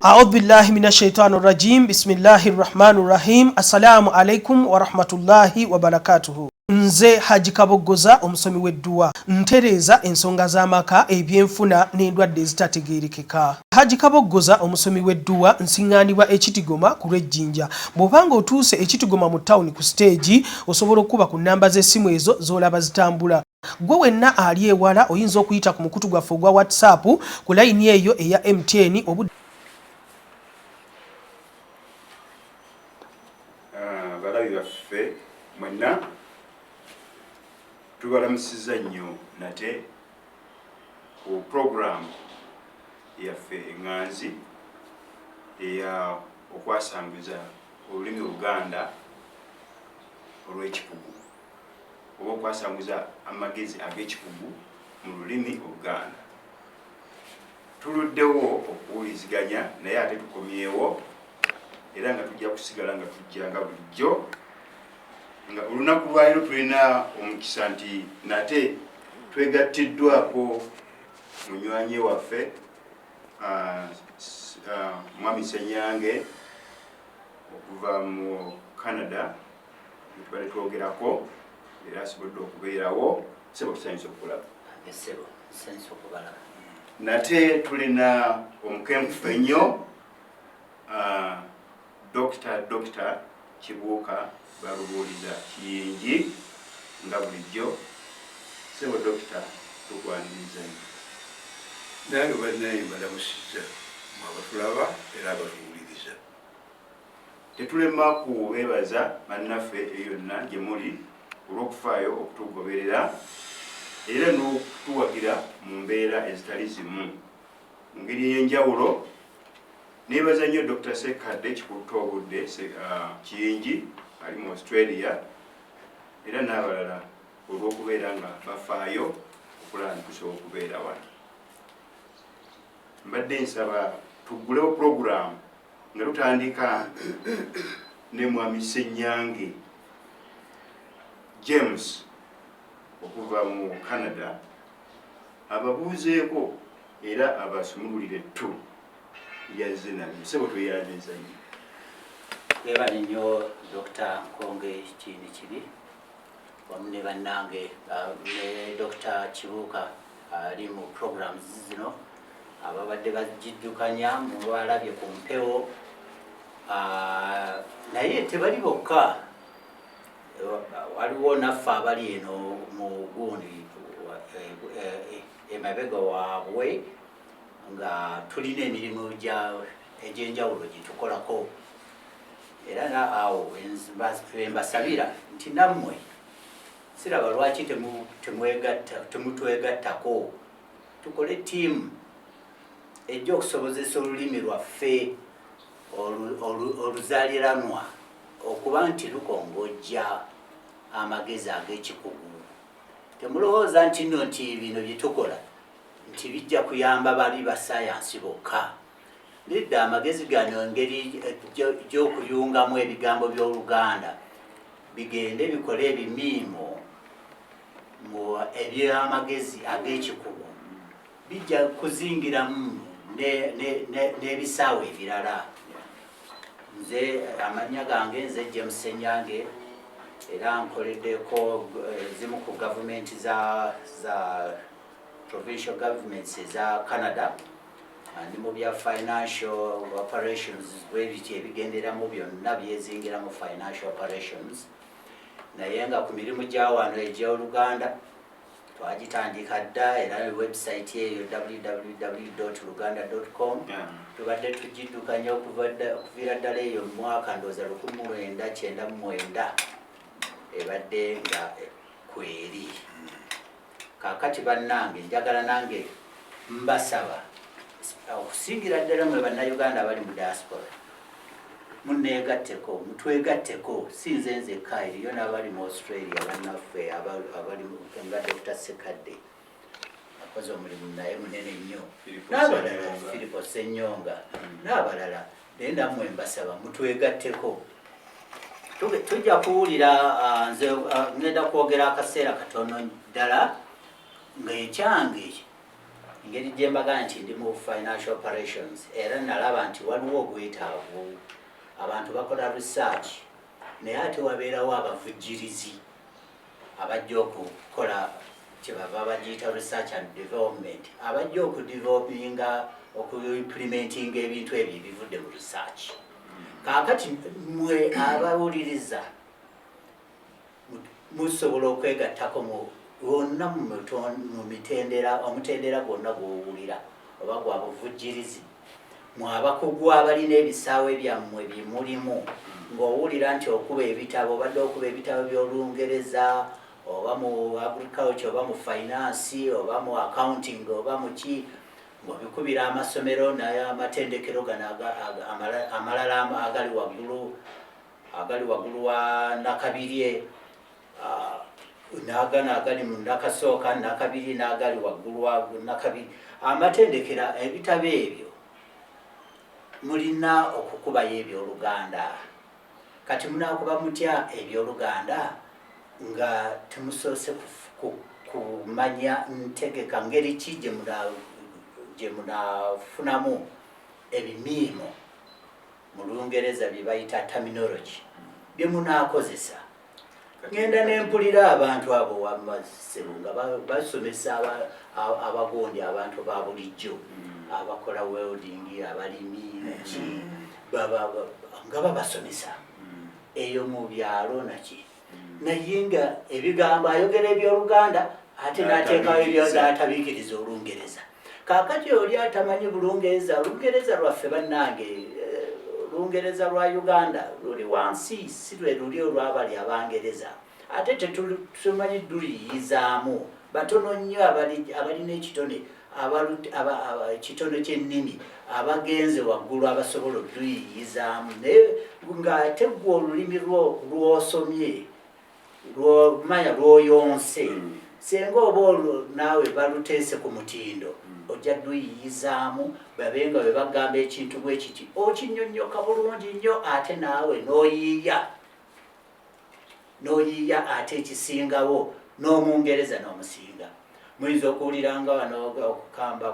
أعوذ بالله من الشيطان الرجيم بسم الله الرحمن الرحيم السلام عليكم ورحمة الله وبركاته. Nze Haji Kabogoza omusomi w'edduwa ntereza ensonga z'amaka ebyenfuna n'endwadde ezitategeerekeka. Haji Kabogoza omusomi w'edduwa nsiŋŋaanibwa ekitigoma ku lw'ejjinja. Bw'obanga otuuse ekitigoma mu ttawuni ku siteegi osobola okuba ku nnamba z'essimu ezo z'olaba zitambula. Gwe wenna ali ewala oyinza okuyita ku mukutu gwaffe ogwa WhatsApp ku layini eyo eya MTN balabi baffe mwenna tubalamusiza nnyo nate ku programu yaffe eŋŋanzi eya okwasanguza olulimi Oluganda olw'ekikugu oba okwasanguza amagezi ag'ekikugu mu lulimi Oluganda. Tuluddewo okuwuliziganya naye ate tukomyewo era nga tujja kusigala nga tujjanga bulijjo nga olunaku lwaliro tulina omukisa nti nate twegattiddwako munywanyi waffe mwami Senyange okuva mu Canada tubadde twogerako era asobodde okubeerawo. Sebo tusanyusa okukulaba. Nate tulina omukenfu ennyo Dr. Kibuuka balubuuliza kiyingi nga bulijjo. Sebo Dr. tukwaniriza nange bannaye mbalamusiza mwabatulaba era abatuwuliriza. Tetulema kubeebaza bannaffe yonna gye muli olw'okufaayo okutugoberera era n'okutuwagira mu mbeera ezitali zimu mu ngeri ey'enjawulo. Nebaza nnyo Dr. Sekadde Kikutoobudde Kiyingi ali mu Australia era n'abalala olw'okubeera nga bafaayo okulaba nti tusobola okubeera wano. Mbadde nsaba tuggulewo puroguramu nga tutandika ne mwami Senyange James okuva mu Canada ababuuzeeko era abasumululire ttu yazze nabyo. Sebo tweyaniriza nnyo. Twebale nnyo Dr. Nkonge Kiini Kibi wamu ne bannange ne Dr. Kibuuka ali mu programs zino ababadde bagiddukanya mu balabye ku mpewo naye tebali bokka, waliwo naffe abali eno mu gundi emabega waabwe nga tulina emirimu egy'enjawulo gye tukolako era naawo mbasabira nti nammwe siraba lwaki temutwegattako tukole ttiimu ejja okusobozesa olulimi lwaffe oluzaaliranwa okuba nti lukongojja amagezi ag'ekikugu. Temulowooza nti nno nti bino bye tukola nti bijja kuyamba bali basayansi bokka. Lidda amagezi gano engeri gy'okuyungamu ebigambo by'Oluganda bigende bikole ebimiimo mu eby'amagezi ag'ekikugu bijja kuzingiramu n'ebisaawe ebirala. Nze amannya gange nze James Senyange era nkoleddeko zimu ku gavumenti za provincial governments eza Canada ndi mu bya financial operations bwebiti ebigenderamu byonna byezingira mu financial operations. Naye nga ku mirimu gya wano egy'Oluganda twagitandika dda era website eyo www.luganda.com tubadde tugiddukanya okuviira ddala eyo mu mwaka ndooza 1999 ebadde nga kweri. Kakati bannange njagala nange mbasaba okusingira ddala mwe bannayuganda abali mu diaspora muneegatteko mutwegatteko si nze nzekka eriyo n'abali mu Australia bannaffe abali nga Dr. Sekadde akoze omulimu naye munene nnyo n'abalala Filipo Ssenyonga n'abalala naye nammwe mbasaba mutwegatteko. Tujja kuwulira nze ngenda kwogera akaseera katono ddala ng'ekyange engeri gye mbaga nti ndi mu financial operations era nalaba nti waliwo obwetaavu abantu bakola research naye ate wabeerawo abavujjirizi abajja okukola kyebava bagiyita research and development abajja okudevelopinga okuimplementinga ebintu ebyo ebivudde mu research. Kaakati mwe abawuliriza musobola okwegattako wonna mu mitendera omutendera gwonna gw'owulira oba gwa buvujjirizi mu abakugu abalina ebisaawe byammwe byemulimu ng'owulira nti okuba ebitabo obadde okuba ebitabo by'Olungereza oba mu agriculture oba mu finance oba mu accounting oba mu ki ng'obikubira amasomero naye amatendekero gano amalala agali waggulu wa nakabirye n'agano agali mu nakasooka nakabiri n'agali waggulu wa nakabiri amatendekero ebitabo ebyo mulina okukubayo ebyoluganda. Kati munakuba mutya ebyoluganda nga temusoose kumanya ntegeka ngeri ki gye munafunamu ebimiimo mu Lungereza bye bayita terminology bye munakozesa. Ngenda nempulira abantu abo wamaseru nga basomesa abagondi abantu ba bulijjo abakola welding abalimi ki nga babasomesa eyo mu byalo naki naye nga ebigambo ayogera ebyoluganda ate n'ateekayo ebyatabiikiriza Olungereza. Kaakati oli atamanyi Bulungereza, Olungereza lwaffe bannange Olungereza lwa Uganda luli wansi si lwe luli olw'abali Abangereza ate tetumanyi luliyizaamu batono nnyo abalina ekitone ekitone ky'ennimi abagenze waggulu abasobola okuluyiyizaamu naye ng'ate gwe olulimi lw'osomye lwomanya lw'oyonse senga oba olwo naawe baluteese ku mutindo ojja luyiyizaamu babenga bwe bagamba ekintu bwe kiti okinnyonnyoka bulungi nnyo ate naawe n'oyiiya ate ekisingawo n'Omungereza n'omusinga. Muyinza okuwuliranga wano okukamba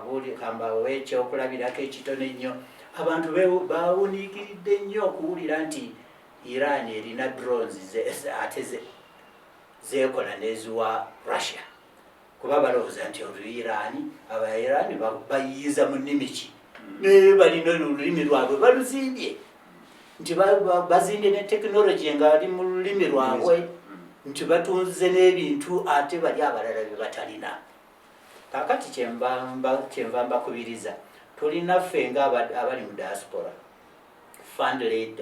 ekyokulabirako ekitone ennyo abantu bawuniikiridde nnyo okuwulira nti Iran erina drones ate zeekola n'eziwa Russia kuba balowooza nti Aba-Iran bayiyiza mu nnimi ki naye balina olulimi lwabwe baluzimbye nti bazimbye ne tekinologi nga ali mu lulimi lwabwe nti batunze n'ebintu ate bali abalala bye batalina. Kaakati kyenva mbakubiriza tulina ffe nga abali mu diaspora funded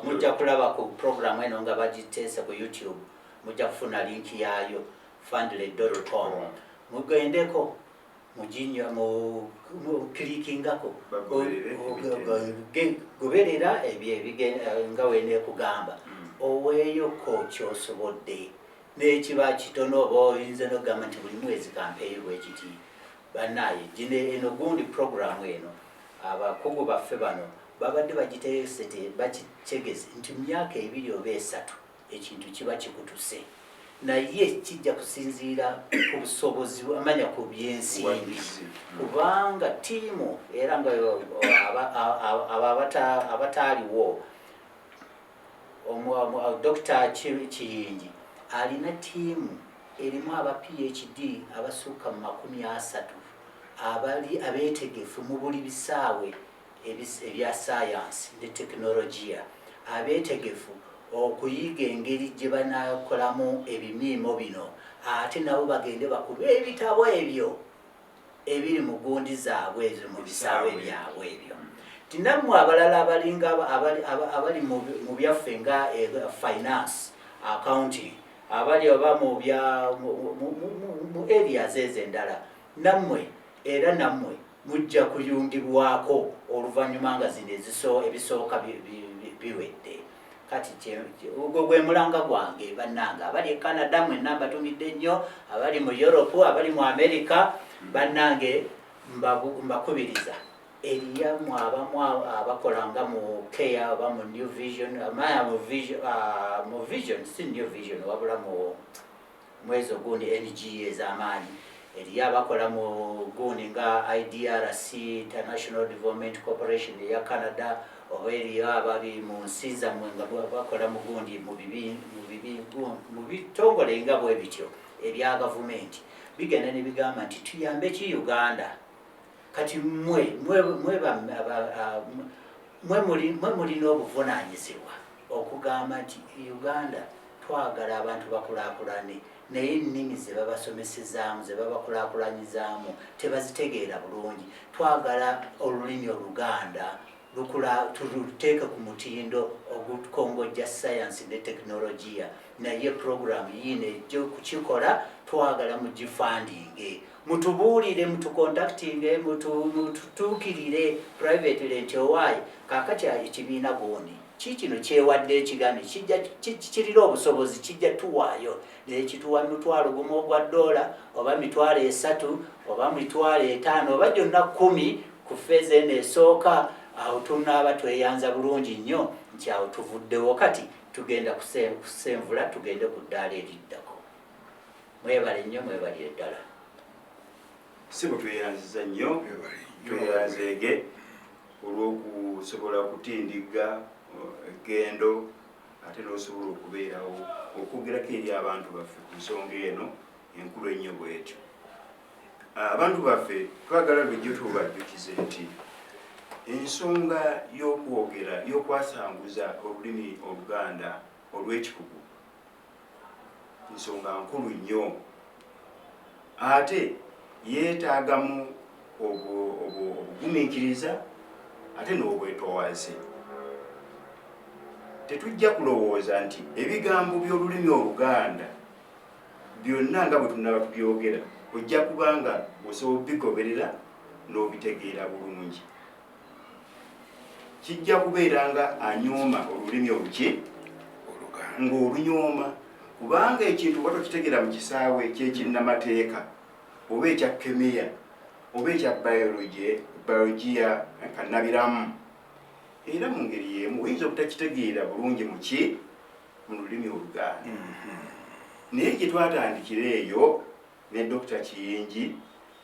mujja kulaba ku program eno nga bagiteesa ku YouTube mujja kufuna linki yaayo funded.com mugendeko mujinya mukilikingako goberera nga weneekugamba oweeyoko kyosobodde n'ekiba kitono oba oyinza n'okugamba nti buli mwezi kampeerwa ekiti bannaaye eno gundi programu eno abakugu baffe bano babadde bakitegeze nti mu myaka 2 oba 3 ekintu kiba kikutuse naye kijja kusinziira ku busobozi amanya ku byensimbi kubanga tiimu era nga abataaliwo Dr. Kiyingi alina tiimu erimu aba PhD abasuuka mu 30 abali abeetegefu mu buli bisaawe ebya science ne tekinologiya abeetegefu okuyiga engeri gye banakolamu ebimiimo bino ate nabo bagende bakuba ebitabo ebyo ebiri mu gundi zaabwe ezo mu bisaawe byabwe ebyo. Tinammwe abalala abalinga abali mu byaffe nga finance accounting abali oba mu areas ez'endala nammwe era nammwe mujja kuyungibwako oluvannyuma nga zino ebisooka biwedde. Kati ogwo gwe mulanga gwange bannanga abali e Canada mwenna mbatumidde nnyo abali mu Europe abali mu America bannange mbakubiriza eriyamu abamu abakolanga mu care oba mu New Vision amaya mu Vision si New Vision wabula mu mwezo gundi NGA ez'amaanyi eriyo abakola mu gundi nga IDRC, International Development Corporation ya Canada, oba eriyo abali mu nsi zammwe nga bakola mu gundi mu bitongole nga bwe bityo ebya gavumenti, bigenda ne bigamba nti tuyambe ki Uganda. Kati mwe mulina obuvunaanyizibwa okugamba nti Uganda twagala abantu bakulaakulane, naye ennimi ze babasomesezaamu ze babakulaakulanyizaamu tebazitegeera bulungi. Twagala olulimi Oluganda tuluteeke ku mutindo ogukongojja sayansi ne tekinologiya, naye puroguramu yiino ejja okukikola twagala mugifandinge, mutubuulire, mutukontaktinge, mututuukirire privately nti owaayi kaakati ekibiina gundi kikino kyewadde ekigambo kirira obusobozi kijja tuwaayo nekituwa $1,000 oba $3,000 oba $5,000 oba gyonna 10 ku feeza eno esooka. Awo tunaaba tweyanza bulungi nnyo nti awo tuvuddewo kati tugenda kusenvula tugende ku ddaala eriddako. Mwebale nnyo, mwebalire ddala. Si bwe tweyanziza nnyo, tweyanzeege olw'okusobola okutindiga egendo ate n'osobola okubeerawo okwogerako eri abantu baffe ku nsonga eno enkulu ennyo bwetyo. Abantu baffe twagala lwejjo tubajjukize nti ensonga y'okwogera y'okwasanguza olulimi Oluganda olw'ekikugu nsonga nkulu nnyo, ate yeetaagamu obugumiikiriza ate n'obwetoowaze. Tetujja kulowooza nti ebigambo by'olulimi Oluganda byonna nga bwe tunaba tubyogera ojja kubanga osobola obigoberera n'obitegeera bulungi. Kijja kubeera nga anyooma olulimi oluki ng'olunyooma, kubanga ekintu bwa tokitegeera mu kisaawe ekyekinnamateeka oba ekya kemiya oba ekya biologiya kannabiramu, era mu ngeri y'emu oyinza obutakitegeera bulungi mu lulimi Oluganda. Naye gye twatandikira eyo ne Dr. Kiyingi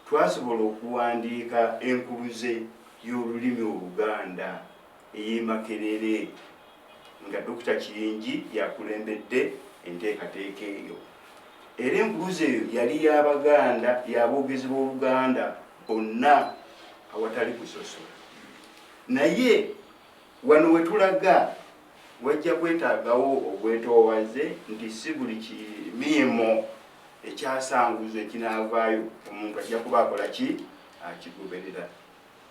twasobola okuwandiika enkuluze y'olulimi Oluganda ey'Emakerere nga Dr. Kiyingi yakulembedde enteekateeka eyo. Era enkuluze eyo yali y'Abaganda, y'aboogezi b'Oluganda bonna awatali kusosola. Naye wano we tulaga wajja kwetaagawo obwetoowaze nti si buli kimiimo ekyasanguzo ekinaavaayo omuntu ajja kuba akola ki akigoberera.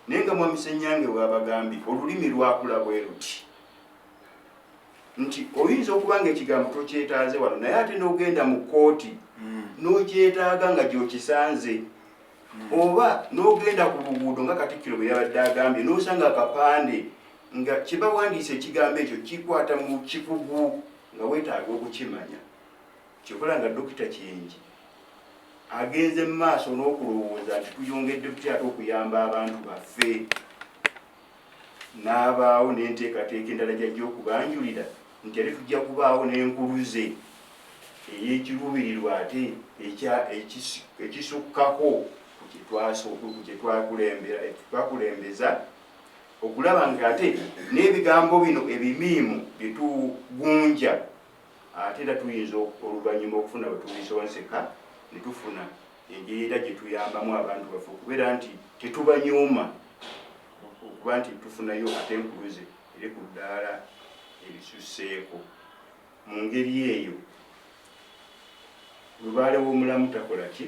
Naye nga Mwamisa Ennyange bw'abagambye olulimi lwakula bwe luti nti oyinza okuba nga ekigambo tokyetaaze wano naye ate n'ogenda mu kkooti n'okyetaaga nga gy'okisanze, oba n'ogenda ku luguudo nga Katikkiro bwe yabadde agambye n'osanga akapande nga kibawandiisa ekigambo ekyo kikwata mu kikugu nga weetaaga okukimanya. Kyokola nga Dr. Kiyingi agenze mu maaso n'okulowooza nti tuyongedde tutya ate okuyamba abantu baffe, n'abaawo n'enteekateeka endala gy'ajja okubanjulira nti ate tujja kubaawo n'enkuluze ey'ekiruubirirwa ate ekisukkako ku kye twakulembeza okulaba nga ate n'ebigambo bino ebimiimu bye tugunja ate era tuyinza oluvannyuma okufuna bwe tubisonseka ne tufuna engeri era gye tuyambamu abantu baffe okubeera nti tetubanyooma, okuba nti tufunayo ate enkuluze eri ku ddaala erisusseeko. Mu ngeri eyo lubaale w'omulamu takola ki?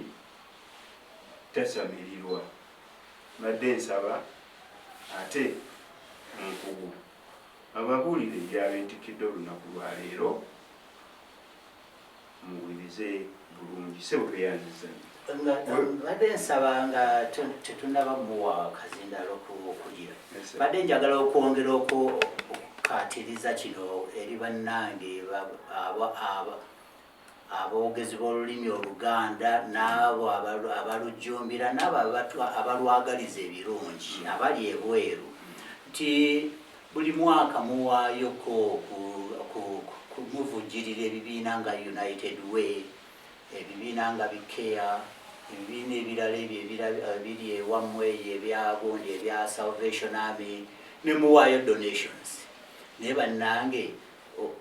Tasamirirwa. Mbadde nsaba ate nkugu ababuulire ebyabentikidde olunaku lwaleero muwulirize bulungi. Se bwe tweyanziza badde nsaba nga tetunaba muwa kazindalo okugira, badde njagala okwongera okukaatiriza kino eri bannange aboogezi b'olulimi Oluganda n'abo abalujjumbira n'abo abalwagaliza ebirungi abali ebweru nti buli mwaka muwaayo muvujjirira ebibiina nga United Way, ebibiina nga Bikeya, ebibiina ebirala ebyo ebiri ewammwe ebyagundi ebya Salvation Army ne muwaayo donations naye bannange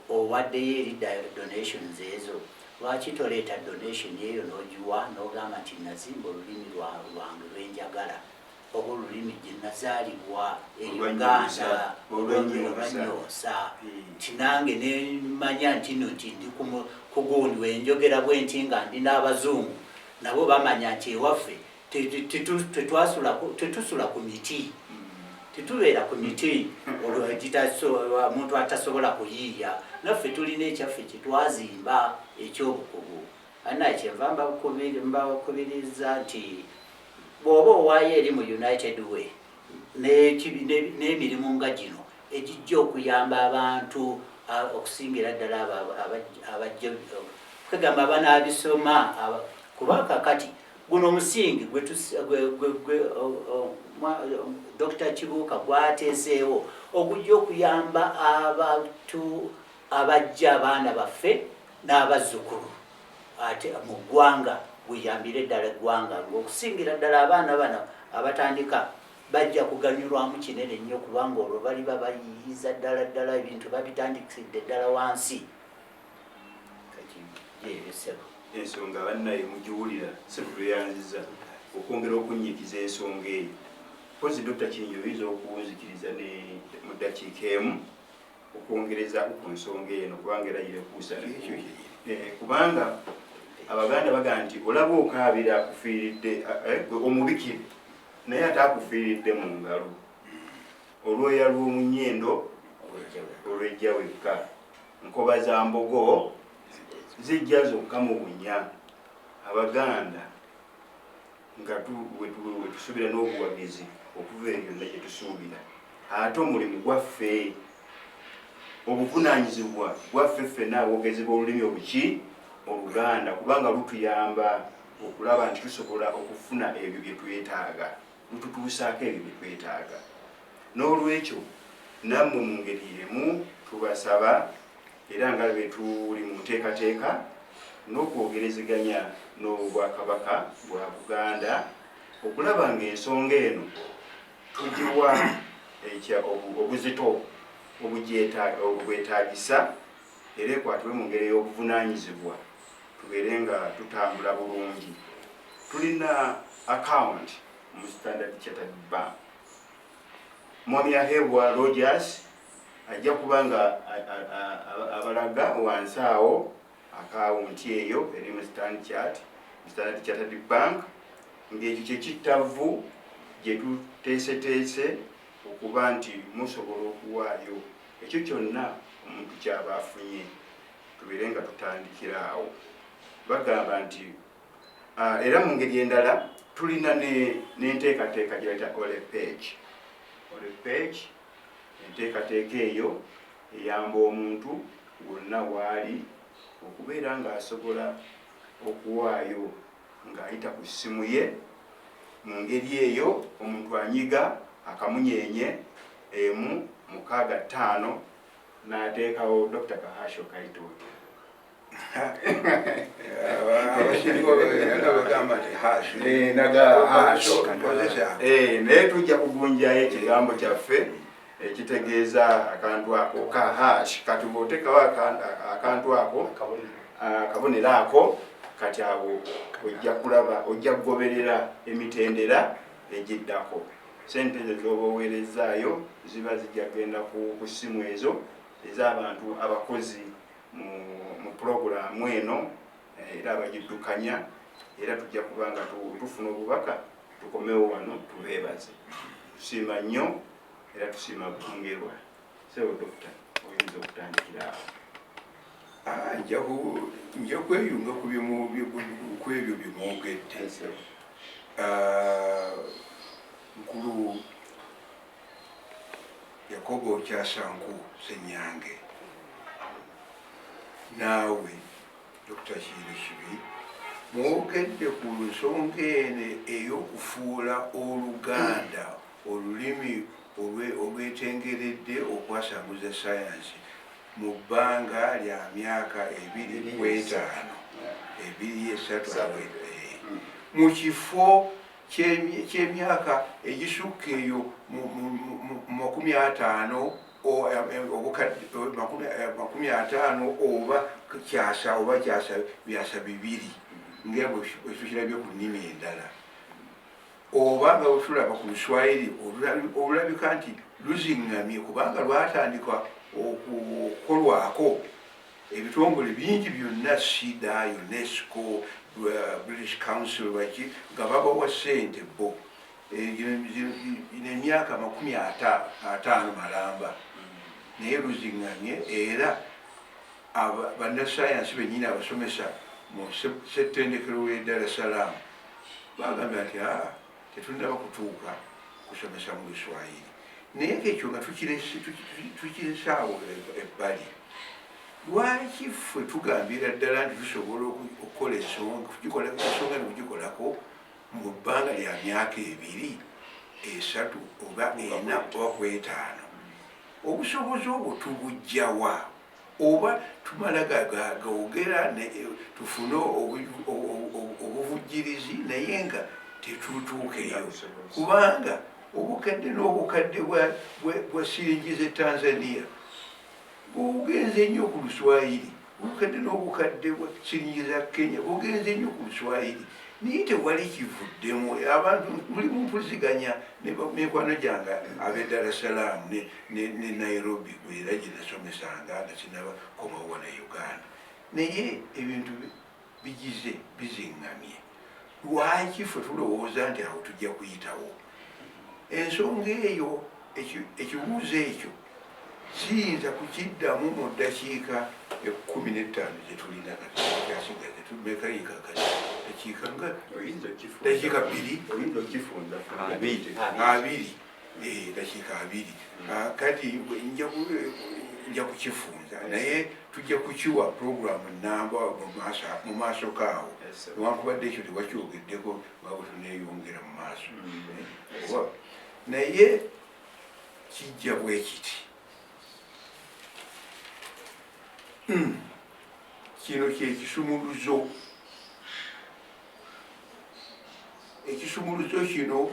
owaddeyo eri donations ezo lwaki toleeta donation eyo n'ogiwa n'ogamba nti nazimba olulimi lwange lwenjagala oba olulimi gye nazaalibwa e Uganda olwanyoosa nti nange nemanya nti no nti ndi kugundi wenjogera bwe nti nga ndi n'abazungu nabo bamanya nti ewaffe tetusula ku miti tetubeera ku miti omuntu atasobola kuyiiya naffe tulina ekyaffe kyetwazimba ekyobukugu anaye kyenva mbakubiriza nti bw'oba owaayo eri mu United Way n'emirimu nga gino egijja okuyamba abantu okusingira ddala abajja kwegamba banaabisoma kuba kakati guno omusingi Dr. Kibuuka gwateeseewo ogujja okuyamba abantu abajja abaana baffe n'abazzukulu ate mu ggwanga guyambire ddala eggwanga ng'okusingira ddala abaana bano abatandika bajja kuganyulwamu kinene nnyo kubanga olwo baliba bayiyiza ddala ebintu babitandikisidde ddala wansi ebisebo ensonga bannaye mugiwulira sebutweyanziza okwongera okunyikiza ensonga eyo pozi Dr. Kiyingi oyinza okuwunzikiriza mu ddakiika emu okwongerezaako ku nsonga eno kubanga era girekuusa kubanga Abaganda baga nti olaba okaabira akufiiridde omubikire naye ate akufiiridde mu ngalo olwoya lw'omunnyindo olwejja wekka nkoba za mbogo zijja zokka mu bunya Abaganda nga wetusuubira n'obuwagizi okuva eyo byonna gye tusuubira ate omulimu gwaffe obuvunaanyizibwa gwaffe ffenna aboogezi b'olulimi obuki Oluganda kubanga lutuyamba okulaba nti tusobola okufuna ebyo bye twetaaga lututuusaako ebyo bye twetaaga n'olwekyo nammwe mu ngeri emu tubasaba era nga bwe tuli mu nteekateeka n'okwogerezeganya n'Obwakabaka bwa Buganda okulaba ng'ensonga eno tugiwa obuzito obwetaagisa era ekwatibwe mu ngeri y'obuvunaanyizibwa tubeere nga tutambula bulungi. Tulina account mu Standard Chartered Bank. Mwami Ahebwa Rogers ajja kubanga abalaga wansi awo akawunti eyo eri mu Standard Chartered Bank ng'ekyo kye kittavu gye tuteeseteese okuba nti musobola okuwaayo ekyo kyonna omuntu kyaba afunye tubeere nga tutandikira awo. Bagamba nti era mu ngeri endala tulina n'enteekateeka gye bayita Olupage. Enteekateeka eyo eyamba omuntu wonna waali okubeera ng'asobola okuwaayo ng'ayita ku ssimu ye mu ngeri eyo omuntu anyiga akamunyenye 165 n'ateekawo Dr. Kahasho Kaito. Naye tujja kugunjayo ekigambo kyaffe ekitegeeza akantu ako ka hash kati bw'oteekawo akantu ako akabonero ako kati abo ojja kulaba ojja kugoberera emitendera egiddako. Sente ezo z'oba oweerezaayo ziba zijja kugenda ku ssimu ezo ez'abantu abakozi mu puroguramu eno era abagiddukanya era tujja kuba nga tufuna obubaka tukomewo wano tubeebaze. Tusiima nnyo era tusiima butongerwa. Sebo Dokita oyinza okutandikira awo. Nja kweyunga ku ebyo bye mwogedde. Nkulu Yakobo Kyasanku Senyange naawe Dr. Kibi mwogedde ku nsonga eno ey'okufuula Oluganda olulimi olwetengeredde okwasanguza sayansi mu bbanga lya myaka 25 23 mu kifo ky'emyaka egisukka eyo mu 50 50 oba kyasa byasa bibiri nga bwe tukirabye ku nnimi endala oba nga bwe tulaba ku Luswayiri olulabika nti luziŋŋamye kubanga lwatandika okukolwako ebitongole bingi byonna SIDA, UNESCO, British Council nga babawa ssente bo emyaka 50 malamba naye luziŋŋamye era bannasayansi bennyini abasomesa mu ssettendekero w'e Dar es Salaam bagambye nti tetulina bakutuuka kusomesa mu Luswayiri naye ekyo nga tukirese awo ebbali lwaki ffe tugambira ddala nti tusobola okukola ensonga nekugikolako mu bbanga lya myaka 2, 3 oba 4 oba 5 obusobozi obwo tubujjawa oba tumala gawogera tufune obuvujjirizi naye nga tetutuukeyo kubanga obukadde n'obukadde bwa siringi z'e Tanzania bugenze nnyo ku Luswayiri obukadde n'obukadde bwa siringi za Kenya bugenze nnyo ku Luswayiri naye tewali kivuddemu abantu muli mu mpuliziganya n'emikwano gyange ab'e Dar es Salaam ne Nairobi era gye nasomesanga nga sinaba komawa na Uganda naye ebintu biziŋŋamye lwaki ffe tulowooza nti awo tujja kuyitawo ensonga eyo ekibuuzo ekyo kiyinza kukiddamu mu ddakiika 15 zetulina kyasigaze tumekayiika kati dakiika nga dakiika 2 dakiika 2 kati nja kukifunza naye tujja kukiwa programu namba mu maaso kaawo newankubadde ekyo tewakyogeddeko babo tuneyongera mu maaso naye kijja bwe kiti kino kyekisumuluzo ekisumuluzo kino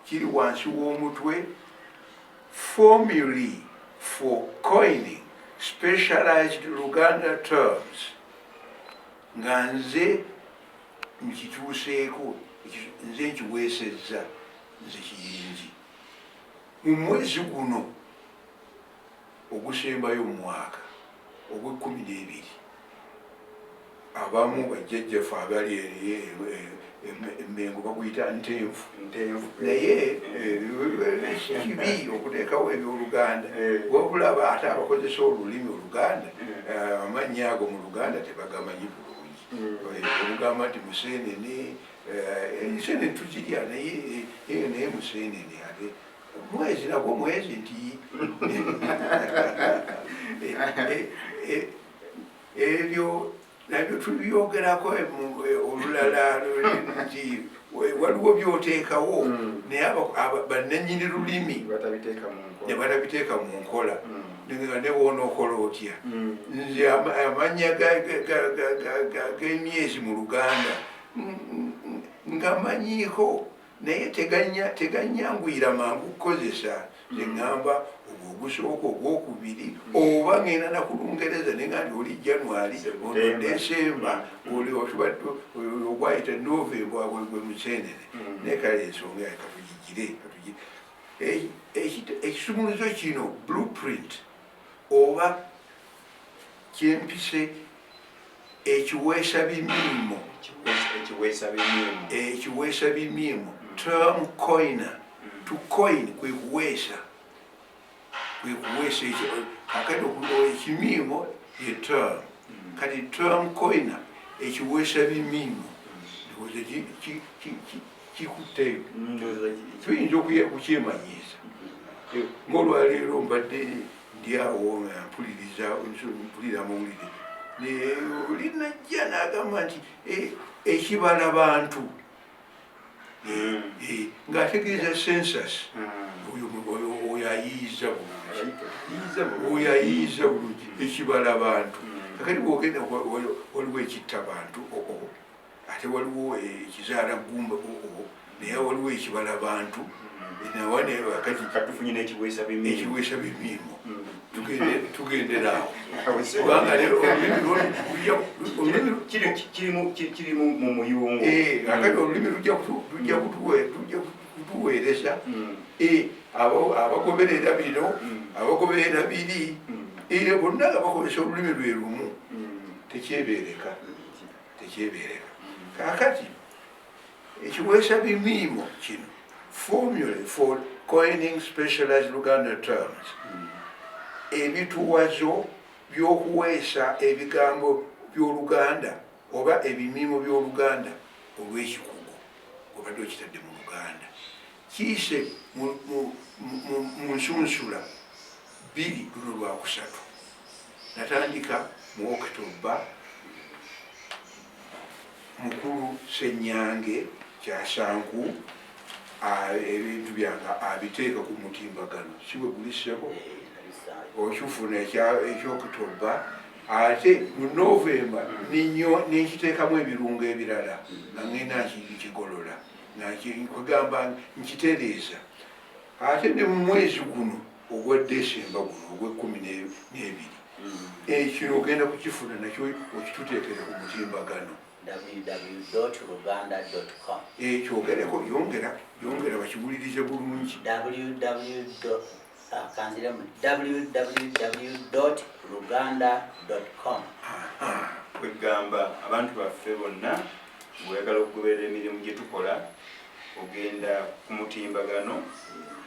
kiri wansi w'omutwe formulae for coining specialized Luganda terms nga nze nkituuseeko nze nkiweesezza nze kiyingi mu mwezi guno ogusembayo mu mwaka ogw'12 abamu bajjajjaffe abali emmengo baguyita ntenvu naye kibi okuteekawo ebyoluganda wabulaba ate abakozesa olulimi oluganda amannya ago mu Luganda tebagamanyi bulungi olugamba nti museenene enseenene tukirya naye museenene ate mwezi nagwo mwezi nti ebyo nabyo tubyogerako olulala nti waliwo byoteekawo naye bannannyini lulimi ne batabiteeka mu nkola nga ne woonookola otya nze amannya g'emyezi mu Luganda nga manyiiko naye teganyanguyira mangu kukozesa zeŋŋamba obwo ogusooka ogwokubiri oba ngenda nakulungereza nenga nti oli January ono December oli ogwayita November gwe museenene naye kale ensonga katugigire ekisumuluzo kino blueprint oba kyempise ekiweesa bimiimo term coiner to coin kwe kuweesa kakati ekimiimo ye term kati term coiner ekiweesa bimiimo kikutteyo tuyinza okukyemanyiisa ng'olwaleero mbadde ndi awo mpulira mawulire linajja n'agamba nti ekibala bantu ng'ategeeza census oyo ayiiza bulungi ekibala bantu kakati bwogenda waliwo ekitta bantu ate waliwo ekizaala gumba naye waliwo ekibala bantu nawane wakati katufunye n'ekiweesa bimiimo tugenderaawo kubanga lero olulimi kiri mu muyungu akati olulimi lujja kutuweereza abagoberera bino abagoberera biri bonna nga bakozesa olulimi lwe lumu tekyebeereka kakati ekiweesa bimiimo kino formula for coining specialized Luganda terms ebituwazo by'okuweesa ebigambo by'Oluganda oba ebimiimo by'Oluganda olw'ekikugu obadde okitadde mu Luganda kiyise mu nsunsula 2/3 natandika mu Oktoba mukulu Ssenyange Kyasanku ebintu byange abiteeka ku mutimbagano siwe guliseko okifuna eky'Oktoba ate mu Novemba nenkiteekamu ebirungo ebirala nga ngenda nkigolola nkugamba nkitereeza ate ne mu mwezi guno ogwa Desemba guno ogw'12 kino ogenda kukifuna nakyo okituteekere ku mutimbagano www.luganda.com ekyogereko yongera bakiwulirize bulungi www.luganda.com kwegamba abantu baffe bonna bweyagala okugoberera emirimu gye tukola ogenda ku mutimbagano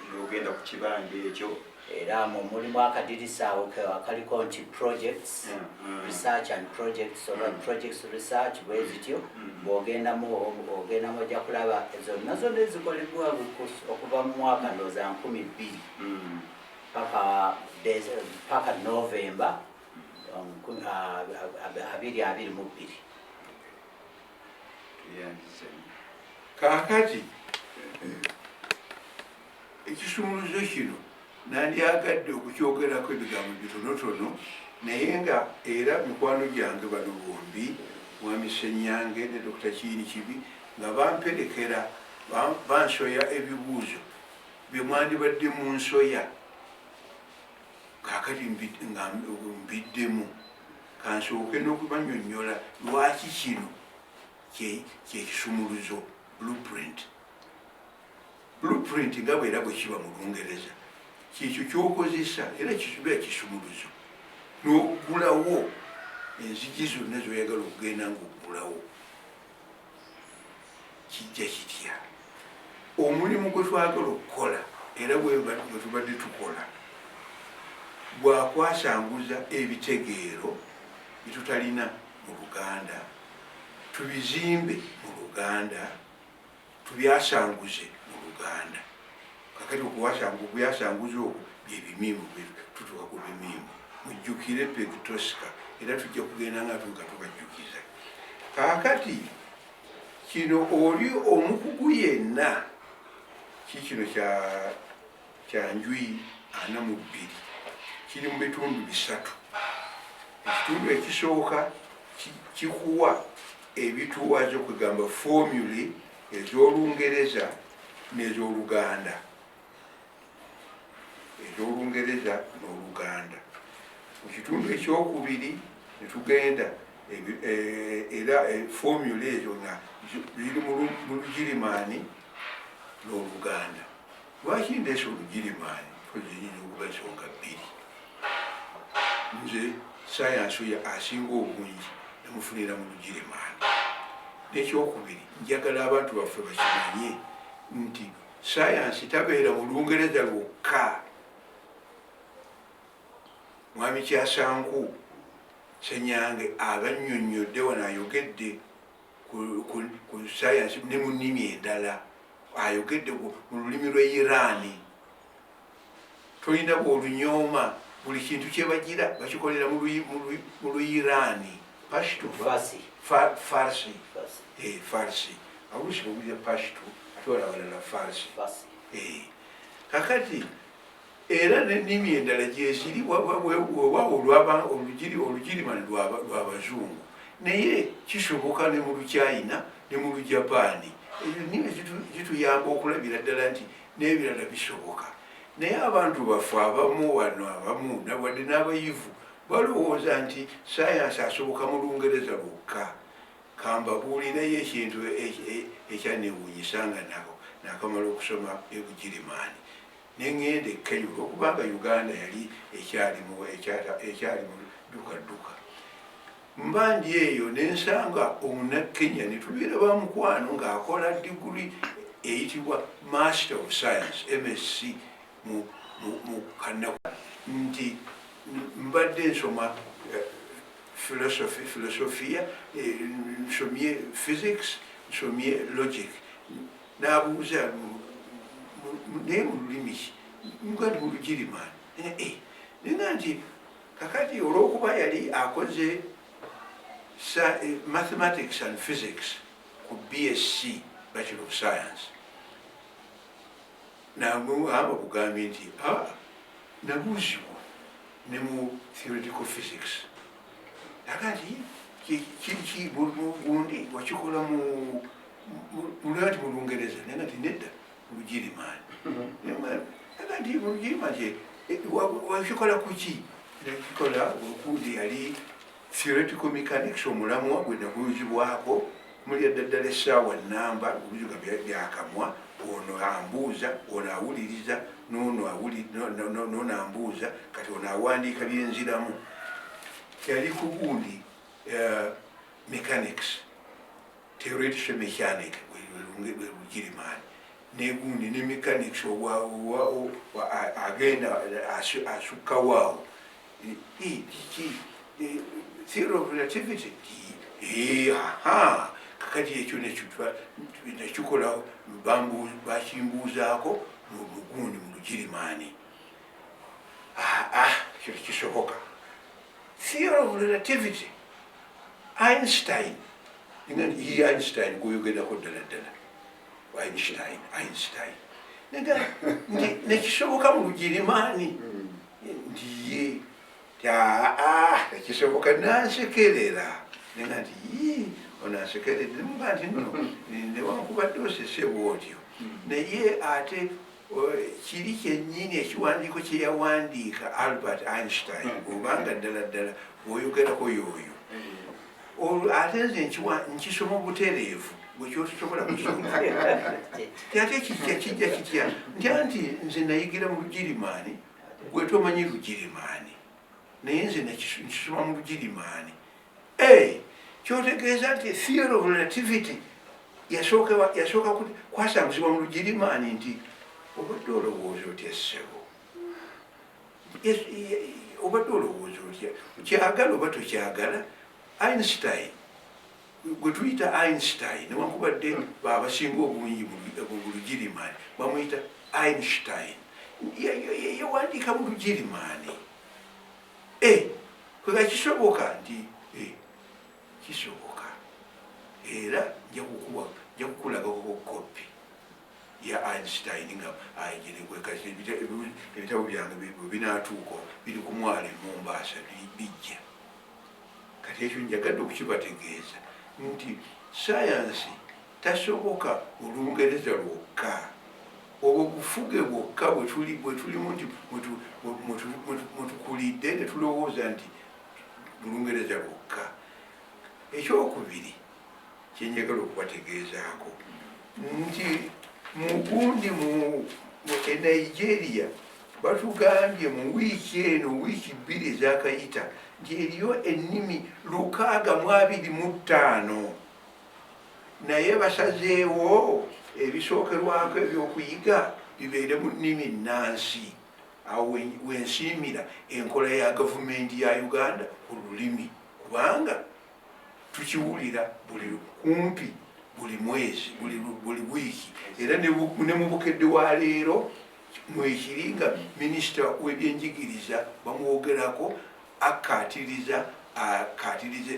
ng'ogenda ku kibanja ekyo era mulimu akadirisa awo akaliko nti projects research and projects oba projects research bwezityo bw'ogendamu ojja kulaba ezo nazo nezikolebwa okuva mu mwaka ndooza 2000 paka Novemba 2022 kakati ekisumuluzo kino nandyagadde okukyogerako ebigambo bitonotono naye nga era mikwano gyange bano bombi mwami Ssenyange ne Dr. Kiyingi nga bamperekera bansoya ebibuuzo bye mwandibadde mu nsoya kakati nga mbiddemu kansooke n'okubanyonnyola lwaki kino kyekisumuluzo blueprint nga bwera bwe kiba mu Lungereza kyekyo kyokozesa era kibeera kisumuluzo n'okugulawo enzigi zonna zoyagala okugenda ngaokugulawo kijja kitya omulimu gwe twagala okukola era bwe tubadde tukola bwakwasanguza ebitegeero bitutalina mu Luganda tubizimbe mu Luganda tubyasanguze mu Luganda kakati okubyasanguza okwo byebimiimu tutuka ku bimiimu mujjukire pegtosika era tujja kugenda nga tubajjukiza kakati kino oli omukugu yenna kikino kya njwi 42 kiri mu bitundu 3 ekitundu ekisooka kikuwa ebituwazo kwegamba formula ez'Olungereza n'ez'Oluganda n'Oluganda mu kitundu ekyokubiri netugenda era formula ezo nga ziri mu Lugirimaani n'Oluganda lwaki ndeese Olugirimaani kozenyini okuba ensonga 2 nze sayansi asinga obungi nemufunira mu Lugirimaani n'ekyokubiri njagala abantu baffe bakimanye nti sayansi tabeera mu Lungereza lwokka mwami Kyasanku Ssenyange abannyonnyodde wano ayogedde ku sayansi ne mu nnimi endala ayogedde mu lulimi lwe Iraani tolina bw'olunyooma buli kintu kyebagira bakikolera mu Luyiraani Pashto Farsi Farsi abusi bw'obulya Pashto ate wala balala Farsi kakati era n'ennimi endala gyeziri Olugirimaani lw'Abazungu naye kisoboka ne mu Luchina ne mu Lujapani ennimi zituyamba okulabira ddala nti n'ebirala bisoboka naye abantu baffe abamu wano abamu nawadde n'abayivu balowooza nti sayansi asoboka mu Lungereza lwokka kambabuulirayo ekintu ekyanewuunyisa nga nakamala okusoma ebugirimaani neŋŋenda e Kenya olwokubanga Uganda yali ekyali mu ddukadduka mba ndi eyo nensanga omunnakenya ne tubeera bamukwano ng'akola diguli eyitibwa Master of Science MSc mu kanaku nti mbadde nsoma filosofia nsomye physics nsomye logic nabuuza naye mu lulimi mugandi mu Lugirimaani nenga nti kakati olw'okuba yali akoze mathematics and physics ku BSc Bachelor of Science naamba bugambye nti nabuuzibwa ne mu theoretical physics akati kiki gundi wakikola mulati mu Lungereza nenga nti nedda mu Lugirimaani akati mu Lugirimaani wakikola kuki nakikola okundi yali theoretical mechanics omulamwa gwe nabuuzibwako muli ddala essaawa nnamba obuziga byakamwa ono ambuuza ono awuliriza n'ono ambuuza kati ono awandiika byenziramu yali ku gundi mechanics theoretical mechanic Lugirimaani negundi ne mechanics agenda asukkawaawo theory of relativity kakati ekyo nekikola bakimbuuzaako mugundi mu Lugirimaani ekyo tekisoboka theory of relativity Einstein Einstein gwoyogerako ddala Einstein nekisoboka mu Lugirimaani ndiye tekisoboka nansekerera nenga nti onansekeredde muga nti nno newankubadde osese bwotyo naye ate kiri kyennyini ekiwandiiko kye yawandiika Albert Einstein obanga ddala bwoyogerako yoyo ate nze nkisoma butereevu bwekyotosobola kusoma ate kijja kitya nti nze nayigira mu Lugirimaani gwe tomanyi Lugirimaani naye nze nkisoma mu Lugirimaani kyotegeeza nti theory of relativity yasooka kwasanguzibwa mu Lugirimaani nti obadde olowooza otya ssebo obadde olowooza otya kyagala oba tokyagala Einstein gwe tuyita Einstein newankubadde abasinga obungi mu Lugirimaani bamuyita Einstein yawandiika mu Lugirimaani kwega kisoboka nti kisoboka era nja kukulagako kopi ya Einstein nga ebitabo byange binaatuuka biri ku mwalo e Mombasa bijja kati ekyo njagadde okukibategeeza nti sayansi tasoboka mu Lungereza lwokka obwo bufuge bwokka bwe tulimu nti mutukulidde ne tulowooza nti mu Lungereza lwokka. Ekyokubiri kyenjagala okubategeezaako nti mugundi mu Nigeria batugambye mu wiiki eno wiiki 2 ezakayita nti eriyo ennimi 625 naye basazeewo ebisookerwako ebyokuyiga bibeere mu nnimi nnansi. Awo wensiimira enkola ya gavumenti ya Uganda ku lulimi kubanga tukiwulira kumpi buli mwezi buli wiiki era ne mu bukedde wa leero mwekiringa minisita w'ebyenjigiriza bamwogerako akkaatiriza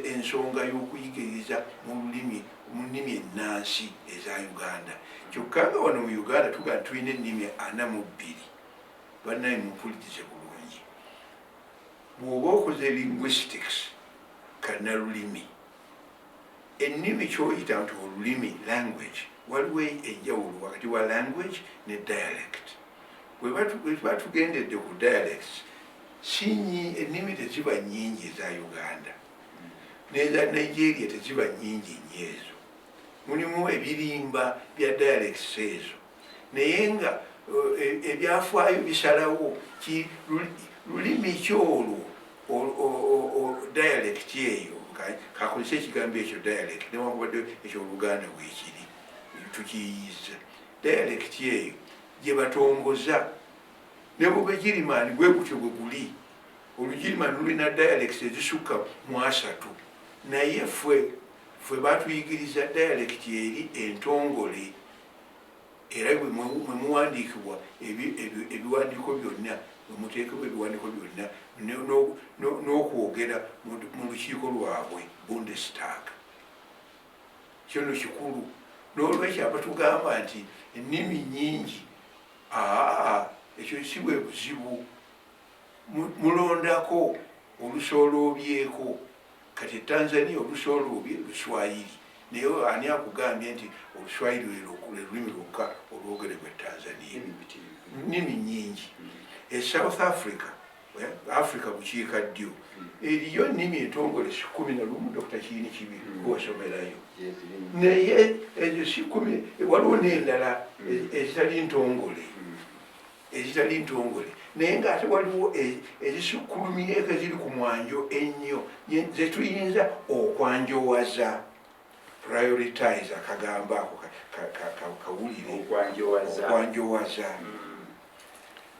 ensonga y'okuyigiriza mu nnimi ennansi eza Uganda. Kyokka nga wano mu Uganda tulina ennimi 42 bannaye mumpulirize bulungi. Bw'oba okoze linguistics kannalulimi ennimi kyoyita nti olulimi language waliwo enjawulo wakati wa language ne dialect. Bwe batugendedde ku dialects ennimi teziba nnyingi eza Uganda n'eza Nigeria teziba nnyingi nnyo ezo, mulimu ebirimba bya dialects ezo naye nga ebyafaayo bisalawo lulimi kyolwo dialect eyo kakozesa ekigambo ekyo dialect newankubadde ekyoluganda bwekiri tukiyiza dialect eyo gye batongoza ne bwegirimani bwe gutyo bwe guli. Olugirimani lulina dialects ezisukka mu 3 naye ffe batuyigiriza dialect eri entongole era bwe muwandiikibwa ebiwandiiko byonna muteekebwa ebiwandiiko byonna n'okwogera mu lukiiko lwabwe Bundestag. Kyono kikulu n'olwekyo abatugamba nti ennimi nnyingi ekyo si bwe buzibu. Mulondako olusooloobyeko kati Tanzania olusooloobye Luswayiri naye ani akugambye nti Oluswayiri lwe lulimi lwokka olwogerebwa e Tanzania. Nnimi nnyingi. South Africa bukiikaddyo eriyo nnimi entongole 11 Dr. Kiyingi wasomerayo naye ezo 10 waliwo n'endala ezitali ntongole naye ngaate waliwo ezisukkulumyeko eziri ku mwanjo ennyo zetuyinza okwanjowaza. Prioritize akagambo ako kawulire okwanjowaza.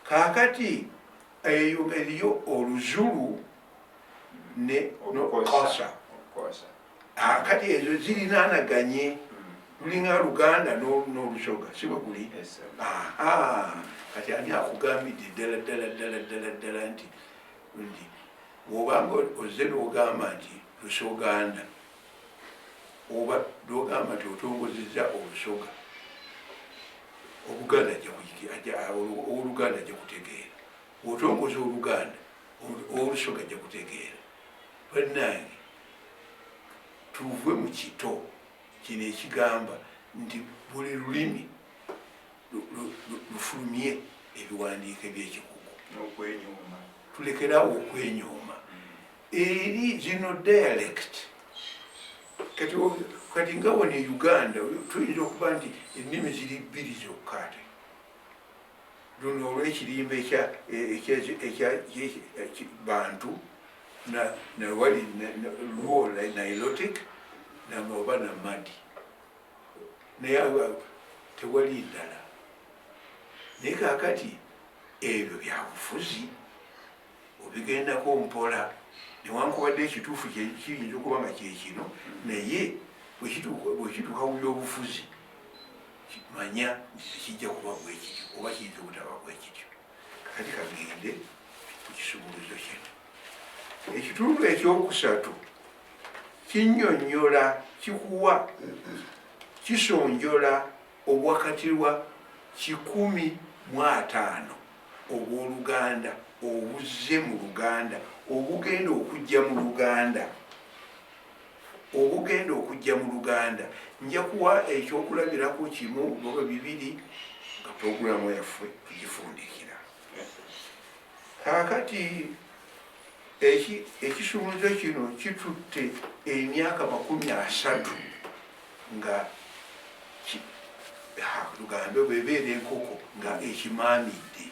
Kaakati eyo eriyo Oluzulu ne Xhosa. Kati ezo zirinaanaganye lulinga Luganda n'Olusoga si bwe guli. Kati ani akugambidde ddala nti bw'obanga ozze n'ogamba nti Lusoganda oba n'ogamba nti otongozezza Olusoga Oluganda ajja kutegeera. Bw'otongoza Oluganda Olusoga ajja kutegeera. Bannange tuve mu kito kino ekigamba nti buli lulimi lufulumye ebiwandiiko eby'ekikugu. Tulekerawo okwenyooma eri zino dialect. Kati nga wano e Uganda tuyinza okuba nti ennimi ziri 2 zokka ate luno olw'ekirimba ekya Bantu nawali Luo Nilotic oba Namadi naye tewali ndala. Naye kaakati ebyo byabufuzi obigendako mpola newankubadde ekituufu kiyinza okuba nga kyekino naye bwekituuka ku byobufuzi manya kijja kuba bwekityo oba kiyinza obutaba bwekityo. Kati kagende ku kisumuluzo kino. Ekitundu ekyokusatu kinnyonnyola kikuwa kisonjola obwakatirwa 150 obw'Oluganda obuzze mu Luganda obugenda okujja mu Luganda. Nja kuwa ekyokulabirako kimu oba 2 nga puroguramu yaffe tugifundikira. Kaakati ekisumuluzo kino kitutte emyaka 30 nga lugambe bwebeera enkoko nga ekimaamidde.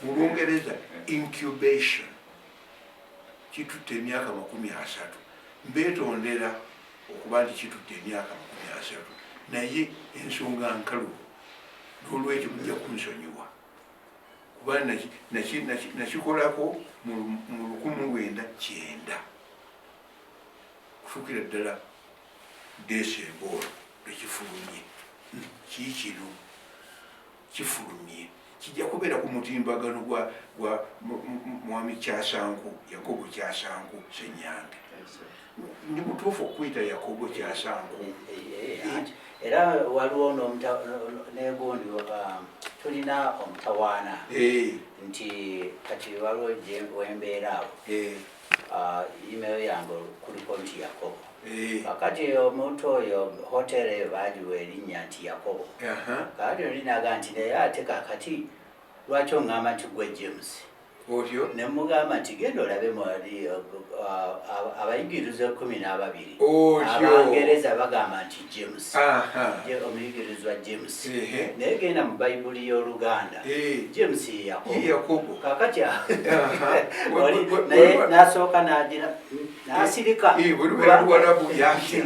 Mu Lungereza incubation kitutte emyaka 30. Mbeetondera okuba nti kitutte emyaka 30 naye ensonga nkalu n'olwekyo mujja kunsonyiwa kuba nakikolako mu 1990 kufuukira ddala Desembolo lwekifulumye. Kiikino kifulumye kijja kubeera ku mutimbagano gwa mwami Kyasanku Yakobo Kyasanku Ssenyange. Ndi mutuufu okuyita Yakobo Kyasanku era waliwo negundi tulina omutawaana nti kati waliwo wembeera awo email yange kuliko nti Yakobo. Kakati omuntu oyo hotel bagiwa erinnya nti Yakobo. Kakati olinaga nti naye ate kakati lwaki oŋŋamba nti gwe James? Otyo ne mugamba nti genda olabe mwali abayigiriza 12 Abangereza bagamba nti James, omuyigirizwa James, naye genda mu Bayibuli y'Oluganda James ye Yakobo. Kakati naye n'asooka n'asirika Warabu yatya.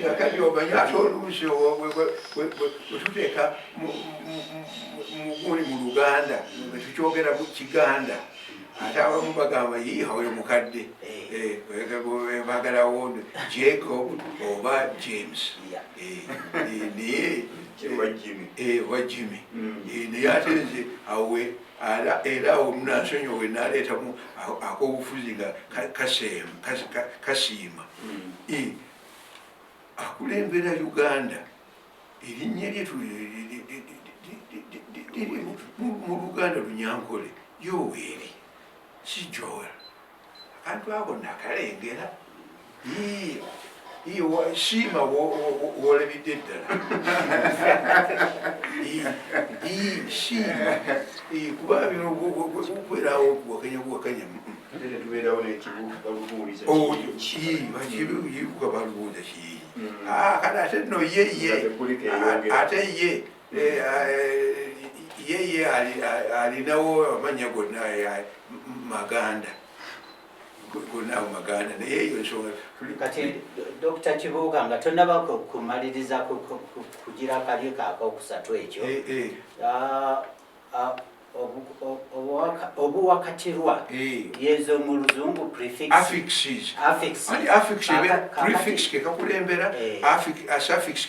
Kakati omanyi ate oluusi wetuteeka muguli mu Luganda wetukyogera mu Kiganda ate abamu bagamba yiha oyo mukadde bagalawo Jacob oba James naye wa Jimmy naye ate nze awe era omunansonyiwe naleetamu ak'obufuzi nga kasiima akulembera Uganda erinnya lyetu mu Luganda Lunyankole Yoweri si Joel. Akantu ako nakalengera siima wolabidde ddala siima kuba bino bukwerawo buwakanya bakibuuka balubuuza kiyingi kati ate nno ye alinawo amanya gonna Maganda gonawo Maganda naye eyo ensonga kati Dr. Kibuuka nga tonnaba kumaliriza kugira kali kakokusatu ekyo obuwakatirwa yezo mu Luzungu affixes prefix kekakulembera suffix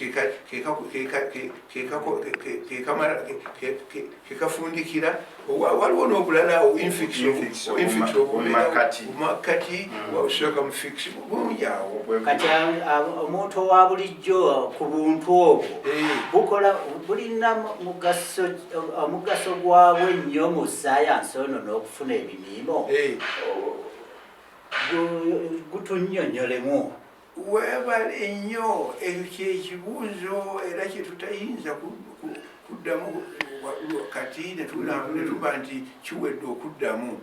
kekafundikira waliwo n'obulala infix obumakati wasooka mu fix bungi awo. Kati omuntu owa bulijjo ku buntu obwo bukola bulina omugaso gwabwe ennyo mu ssayansi ono n'okufuna ebimiimo gutunnyonnyolemu. Weebale nnyo ekyo kyekibuuzo era kyetutayinza kuddamu kati netuba nti kiwedde okuddamu.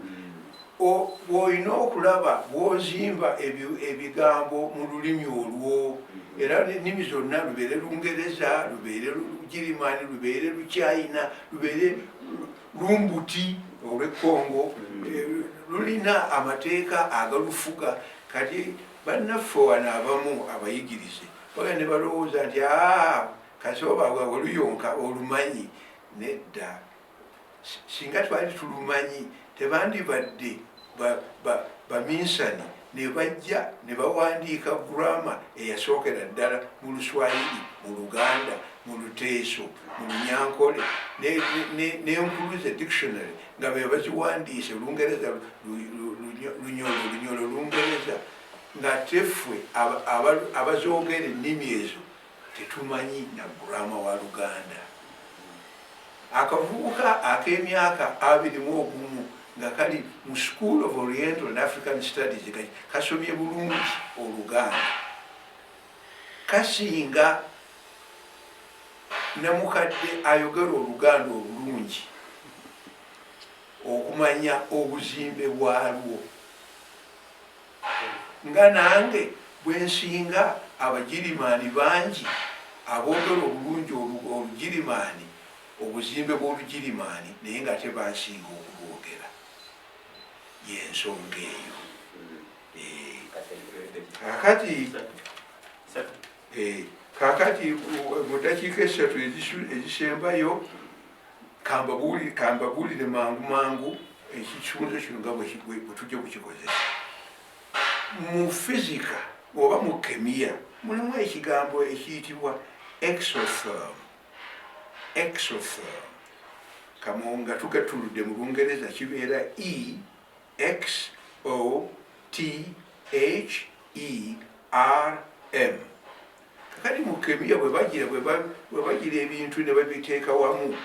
Olina okulaba bw'ozimba ebigambo mu lulimi olwo era ennimi zonna lubeere Lungereza, lubeere Lugirimani, lubeere Luchina, lubeere Lumbuti olw'Ekongo, lulina amateeka agalufuga. Kati bannaffe wano abamu abayigirize baga ne balowooza nti kasooba waluyonka olumanyi. Nedda, singa twali tulumanyi tebandibadde baminsani ne bajja ne bawandiika gurama eyasookera ddala mu Luswayiri, mu Luganda, mu Luteeso, mu Lunyankole n'enkuluze dictionary nga be baziwandiise Lungereza Lunyolo Lungereza nga teffe abazoogera ennimi ezo tetumanyi na gurama wa Luganda. Akavubuka ak'emyaka 21 nga kali mu School of Oriental and African Studies kasomye bulungi Oluganda kasinga namukadde ayogera Oluganda obulungi okumanya obuzimbe bwalwo nga nange bwensinga Abagirimani bangi aboogera obulungi Olugirimani obuzimbe bw'Olugirimani naye nga tebansinga okubwogera. Yensonga eyo kakati mu ddakiika 3 ezisembayo kambabuulire mangu ekisunzo kino nga bwe tujja kukikozesa. Mu fizika oba mu kemiya mulimu ekigambo ekiyitibwa exotherm. Kamonga tugatuludde mu Lungereza kibeera EXOTHERM. Kakati mu kemiya bwe bagira ebintu ne babiteeka wamu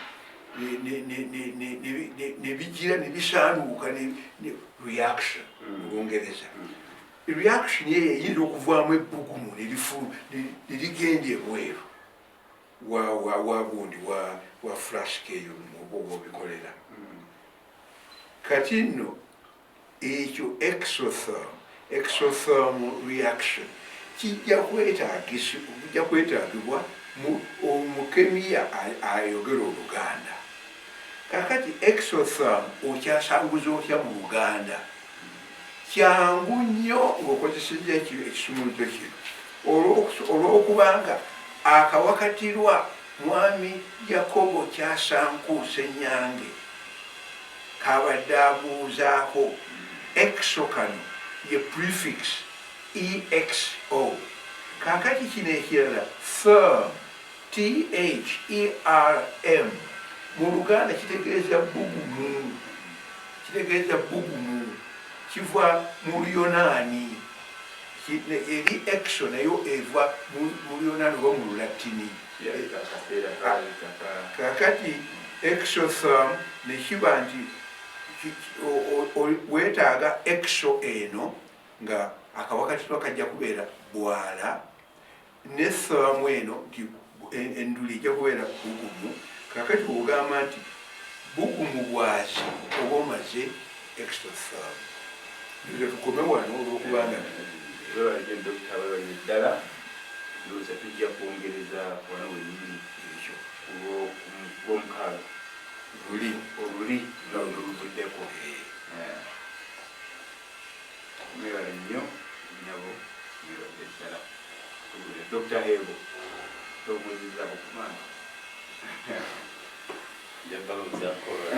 ne bijira ne bisaanuuka ne reaction mu Lungereza. Reaction ye eyinza okuvaamu ebbugumu ne ligenda ebweru wa gundi wa flask eyo oba obikolera. Kati nno ekyo exothermal reaction kijja kwetaagibwa omukemiya ayogera Oluganda. Kakati exotherm okyasanguza otya mu Luganda? Kyangu nnyo ng'okozesezza ekisumuluzo kino olw'okubanga akawakatirwa mwami Yakobo Kyasankuusa Ennyange kabadde abuuzaako exo kano ye prefix EXO. Kakati kino ekirala therm THERM mu Luganda kitegeeza bugumu, kiva mu Luyonaani. Eri exo nayo eva mu Luyonaani oba mu Lulatini. Kakati exotherm ne kiba nti weetaaga exo eno nga akawakatirwa kajja kubeera bwala, ne therm eno nti enduli ejja kubeera bugumu. Kakati ogamba nti bugumu bwazi oba omaze exotherm. Nze tukome wano olw'okubanga ddala ndowooza tujja kwongereza wano wenyini ekyo olw'omukaaga oluli nga oluvuddeko. Mwebale nnyo nnyabo, mwebadde ddala. Dr. Hebo tobuuzizaako kumana Jabba Mzakora.